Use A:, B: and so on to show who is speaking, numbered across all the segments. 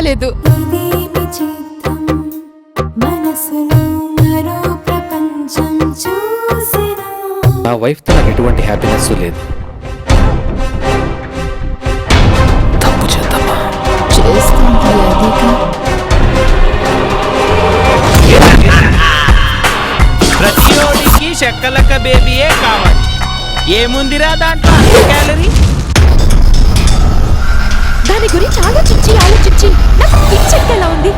A: లేదు.
B: నా వైఫ్తో నాకు ఎటువంటి హ్యాపీనెస్ లేదు. తప్పు చేద్దామా?
C: ప్రతియోడికి చెక్కలక్క బేబీయే కావాలి. ఏముందిరా దాంట్లో క్యాలరీ?
A: దాని గురించి ఆలోచించి ఆలోచించి నాకు పిచ్చెక్కేలా ఉంది.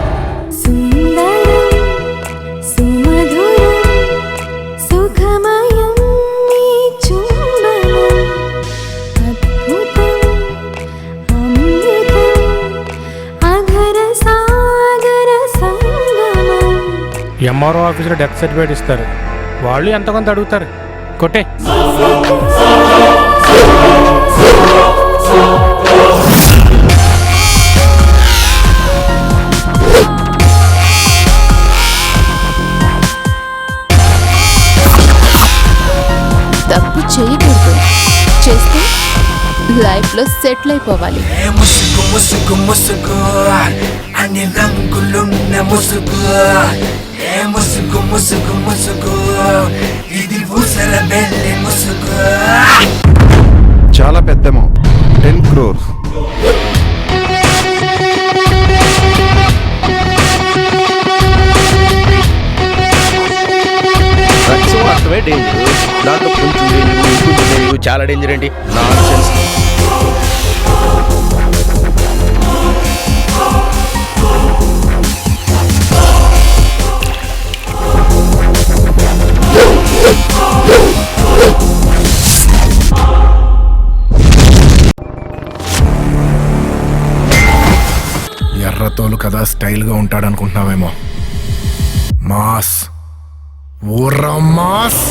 D: ఎంఆర్ఓ ఆఫీసులో డెత్ సర్టిఫికేట్ ఇస్తారు. వాళ్ళు ఎంత కొంత అడుగుతారు. కొట్టే
A: తప్పు చేయకూడదు. చేస్తే లైఫ్ లో సెటిల్ అయిపోవాలి.
E: ముసుగు ముసుగు ముసుగు అన్ని రంగులున్న ముసుగు. ముసుగు ముసుగు ముసుగు ఇది ఊసర బెల్లి ముసుగు.
F: చాలా పెద్ద అమౌంట్, 10 crores.
G: డ్రగ్స్ వాస్తవే డేంజర్. దాంట్లో కొంచెం డేంజర్ చాలా డేంజర్ అండి. నాన్సెన్స్.
F: ఎర్రతోలు కదా స్టైల్గా ఉంటాడనుకుంటున్నావేమో. Mass, ఊర్రా mass.